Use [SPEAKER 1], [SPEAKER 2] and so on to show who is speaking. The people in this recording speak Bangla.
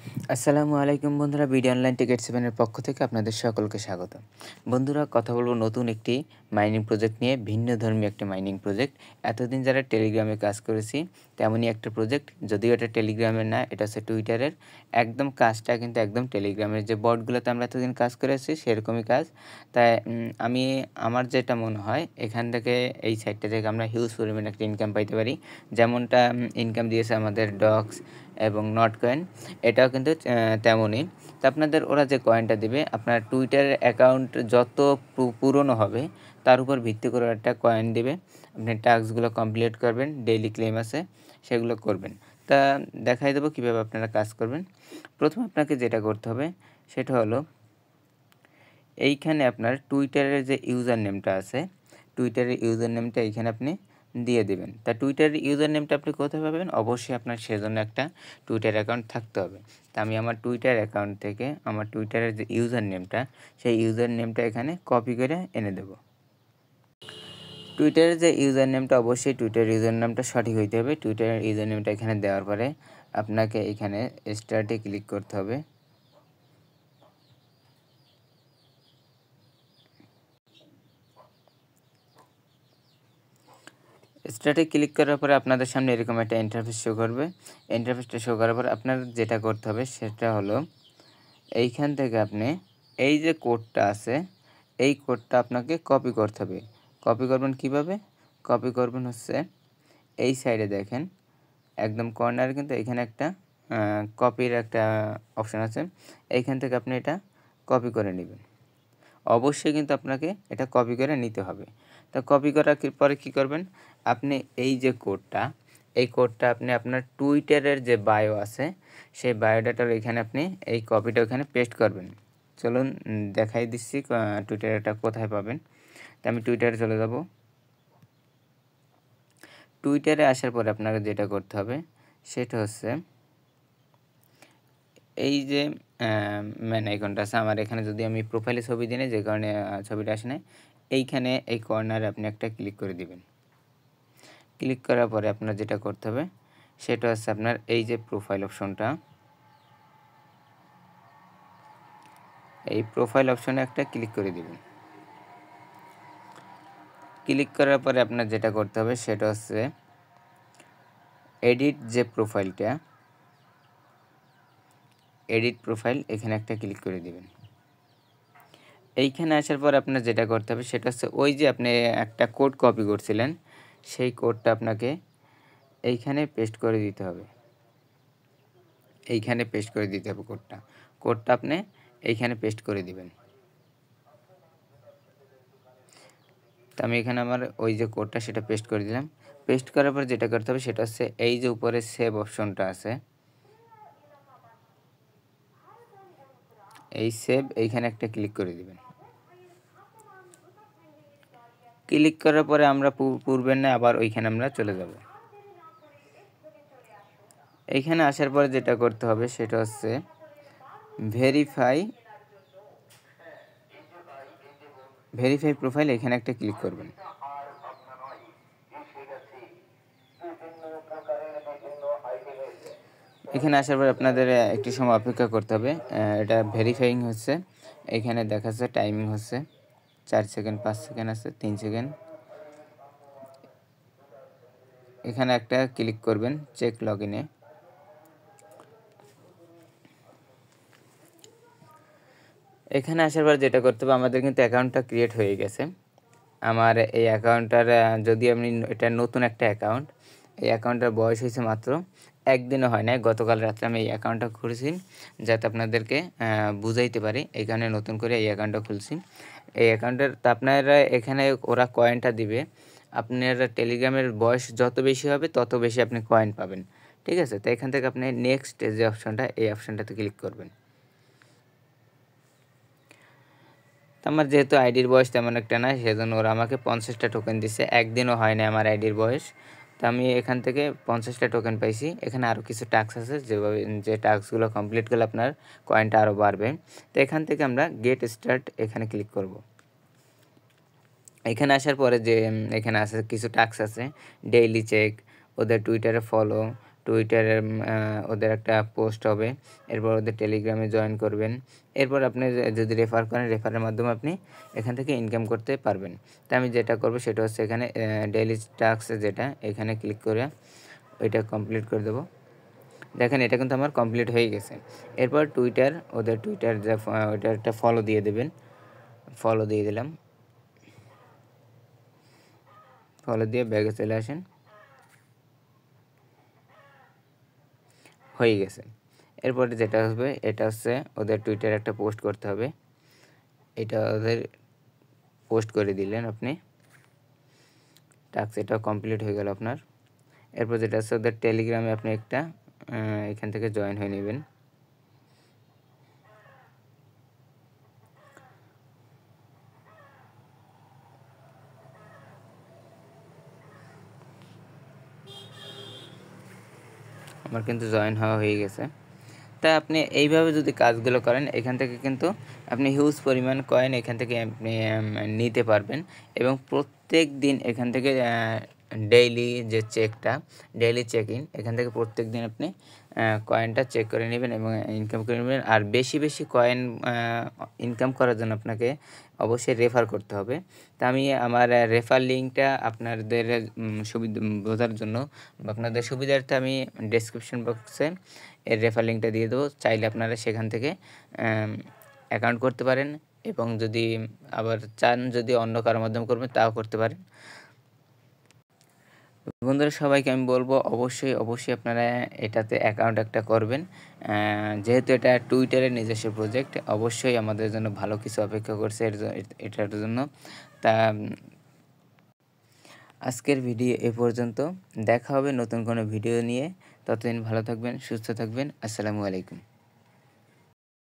[SPEAKER 1] আসসালামু আলাইকুম বন্ধুরা, বিডি অনলাইন টিকেট 7 এর পক্ষ থেকে আপনাদের সকলকে স্বাগত। বন্ধুরা, কথা বলবো নতুন একটি মাইনিং প্রজেক্ট নিয়ে, ভিন্নধর্মী একটা মাইনিং প্রজেক্ট। এতদিন যারা টেলিগ্রামে কাজ করেছি তেমনই একটা প্রজেক্ট, যদিও এটা টেলিগ্রামের না, এটা হচ্ছে টুইটারের। একদম কাজটা কিন্তু একদম টেলিগ্রামের যে বটগুলোতে আমরা এতদিন কাজ করেছি সেরকমই কাজ। তাই আমার যেটা মনে হয় এখান থেকে এই সাইটটা থেকে আমরা হিউজ পরিমাণে একটা ইনকাম পাইতে পারি। যেমনটা ইনকাম দিয়েছে আমাদের ডক্স এবং নট কয়েন, এটাও কিন্তু তেমনই। তো আপনাদের ওরা যে কয়েনটা দিবে, আপনার টুইটারের অ্যাকাউন্ট যত পুরনো হবে তার উপর ভিত্তি করে একটা কয়েন দিবে। আপনি টাস্কগুলো কমপ্লিট করবেন, ডেইলি ক্লেম আছে সেগুলো করবেন। তা দেখাই দেবো কীভাবে আপনারা কাজ করবেন। প্রথমে আপনাকে যেটা করতে হবে সেটা হলো, এইখানে আপনার টুইটারের যে ইউজার নেমটা আছে, টুইটারের ইউজার নেমটা এইখানে আপনি দিয়ে দেবেন। তা টুইটারের ইউজার নেমটা আপনি কোথায় পাবেন? অবশ্যই আপনার সেজন্য একটা টুইটার অ্যাকাউন্ট থাকতে হবে। তা আমি আমার টুইটার অ্যাকাউন্ট থেকে আমার টুইটারের যে ইউজার নেমটা, সেই ইউজার নেমটা এখানে কপি করে এনে দেব। টুইটারের যে ইউজার নেমটা, অবশ্যই টুইটার ইউজার নামটা সঠিক হইতে হবে। টুইটারের ইউজার নেমটা এখানে দেওয়ার পরে আপনাকে এখানে স্টার্টে ক্লিক করতে হবে। স্টার্টে ক্লিক করার পরে আপনাদের সামনে এরকম একটা ইন্টারফেস শো করবে। ইন্টারফেসটা শো করার পর আপনার যেটা করতে হবে সেটা হলো, এইখান থেকে আপনি এই যে কোডটা আছে, এই কোডটা আপনাকে কপি করতে হবে। কপি করবেন কিভাবে? কপি করবেন হচ্ছে এই সাইডে দেখেন, একদম কর্নারে কিন্তু এখানে একটা কপির একটা অপশান আছে। এইখান থেকে আপনি এটা কপি করে নেবেন। অবশ্যই কিন্তু আপনাকে এটা কপি করে নিতে হবে। তো কপি করার পরে কী করবেন? আপনি এই যে কোডটা, এই কোডটা আপনি আপনার টুইটারের যে বায়ো আছে সেই বায়োডাটার এখানে আপনি এই কপিটা ওখানে পেস্ট করবেন। চলুন দেখাই দিচ্ছি টুইটারটা কোথায় পাবেন। তো আমি টুইটারে চলে যাব। টুইটারে আসার পরে আপনাকে যেটা করতে হবে সেটা হচ্ছে, এই যে ম্যান আইকনটা আছে আমার এখানে, যদি আমি প্রোফাইলে ছবি দিই না, যে কারণে ছবিটা আসে না, এইখানে এই কর্নারে আপনি একটা ক্লিক করে দিবেন। ক্লিক করার পরে আপনার যেটা করতে হবে সেটা হচ্ছে, আপনার এই যে প্রোফাইল অপশনটা, এই প্রোফাইল অপশনে একটা ক্লিক করে দিবেন। ক্লিক করার পরে আপনার যেটা করতে হবে সেটা হচ্ছে, এডিট যে প্রোফাইলটা, এডিট প্রোফাইল, এখানে একটা ক্লিক করে দিবেন। এইখানে আসার পর আপনার যেটা করতে হবে সেটা হচ্ছে, ওই যে আপনি একটা কোড কপি করছিলেন সেই কোডটা আপনাকে এইখানে পেস্ট করে দিতে হবে। এইখানে পেস্ট করে দিতে হবে কোডটা আপনি এইখানে পেস্ট করে দিবেন। তো আমি এখানে আমার ওই যে কোডটা সেটা পেস্ট করে দিলাম। পেস্ট করার পর যেটা করতে হবে সেটা হচ্ছে, এই যে উপরে সেভ অপশনটা আছে, এই সেভ, এইখানে একটা ক্লিক করে দিবেন। ক্লিক করার পরে আমরা পূর্বের না আবার ওইখানে আমরা চলে যাব। এইখানে আসার পরে যেটা করতে হবে সেটা হচ্ছে, ভেরিফাই প্রোফাইল, এখানে একটা ক্লিক করবেন। এখানে আসার পর আপনাদের একটি সময় অপেক্ষা করতে হবে। এটা ভেরিফাইং হচ্ছে। এখানে দেখাচ্ছে টাইমিং হচ্ছে 4 সেকেন্ড, 5 সেকেন্ড আছে, 3 সেকেন্ড। এখানে একটা ক্লিক করবেন চেক লগ ইনে। এখানে আসার পর যেটা করতে হবে, আমাদের কিন্তু অ্যাকাউন্টটা ক্রিয়েট হয়ে গেছে। আমার এই অ্যাকাউন্টটার, যদি আপনি, এটা নতুন একটা অ্যাকাউন্ট, এই অ্যাকাউন্টটার বয়স হয়েছে মাত্র একদিনও হয় নাই। গতকাল রাত্রে আমি এই অ্যাকাউন্টটা খুলেছি, যাতে আপনাদেরকে বুঝাইতে পারি। এই কারণে নতুন করে এই অ্যাকাউন্টটা খুলছি। এই অ্যাকাউন্টের তো আপনারা এখানে ওরা কয়েনটা দিবে, আপনার টেলিগ্রামের বয়স যত বেশি হবে তত বেশি আপনি কয়েন পাবেন। ঠিক আছে? তো এখান থেকে আপনি নেক্সট যে অপশনটা, এই অপশনটাতে ক্লিক করবেন। তো আমার যেহেতু আইডির বয়স তেমন একটা না, সেজন্য ওরা আমাকে 50টা টোকেন দিচ্ছে। একদিনও হয় না আমার আইডির বয়স। তো আমি এখান থেকে 50টা টোকেন পাইছি। এখানে আরও কিছু টাস্ক আছে, যে টাস্কগুলো কমপ্লিট করলে আপনার কয়েনটা আরও বাড়বে। তো এখান থেকে আমরা গেট স্টার্ট এখানে ক্লিক করব। এখানে আসার পরে যে এখানে আছে কিছু টাস্ক আছে, ডেইলি চেক, ওদের টুইটারে ফলো, টুইটারের ওদের একটা পোস্ট হবে, এরপর ওদের টেলিগ্রামে জয়েন করবেন। এরপর আপনি যদি রেফার করেন, রেফারের মাধ্যমে আপনি এখান থেকে ইনকাম করতে পারবেন। তো আমি যেটা করব সেটা হচ্ছে এখানে ডেইলি টাস্ক যেটা, এখানে ক্লিক করে ওইটা কমপ্লিট করে দেবো। দেখেন এটা কিন্তু আমার কমপ্লিট হয়ে গেছে। এরপর টুইটার, ওদের টুইটার যে ওইটা একটা ফলো দিয়ে দেবেন। ফলো দিয়ে দিলাম, ফলো দিয়ে ব্যাগে চলে আসেন, হয়ে গেছে। এরপরে যেটা হবে এটা হচ্ছে ওদের টুইটারে একটা পোস্ট করতে হবে, এটা ওদের পোস্ট করে দিলেন আপনি, টাস্ক এটা কমপ্লিট হয়ে গেল আপনার। এরপর যেটা হচ্ছে ওদের টেলিগ্রামে আপনি একটা এখান থেকে জয়েন হয়ে নেবেন। আমার কিন্তু জয়েন হওয়া হয়ে গেছে। তা আপনি এইভাবে যদি কাজগুলো করেন, এখান থেকে কিন্তু আপনি হিউজ পরিমাণ কয়েন এখান থেকে আপনি নিতে পারবেন। এবং প্রত্যেক দিন এখান থেকে ডেইলি যে চেকটা, ডেইলি চেক ইন, এখান থেকে প্রত্যেক দিন আপনি কয়েনটা চেক করে নেবেন এবং ইনকাম করে নেবেন। আর বেশি বেশি কয়েন ইনকাম করার জন্য আপনাকে অবশ্যই রেফার করতে হবে। তা আমি আমার রেফার লিঙ্কটা আপনাদের সুবিধা বোঝার জন্য বা আপনাদের সুবিধার্থে আমি ডেসক্রিপশন বক্সে এর রেফার লিঙ্কটা দিয়ে দেবো। চাইলে আপনারা সেখান থেকে অ্যাকাউন্ট করতে পারেন, এবং যদি আবার চান যদি অন্য কারোর মাধ্যমে করবেন তাও করতে পারেন। বন্ধুরা সবাইকে আমি বলবো অবশ্যই অবশ্যই আপনারা এটাতে অ্যাকাউন্ট একটা করবেন। যেহেতু এটা টুইটারের নিজস্ব প্রজেক্ট, অবশ্যই আমাদের জন্য ভালো কিছু অপেক্ষা করছে এটার জন্য। তা আজকের ভিডিও এ পর্যন্ত, দেখা হবে নতুন কোনো ভিডিও নিয়ে। ততদিন ভালো থাকবেন, সুস্থ থাকবেন। আসসালামু আলাইকুম।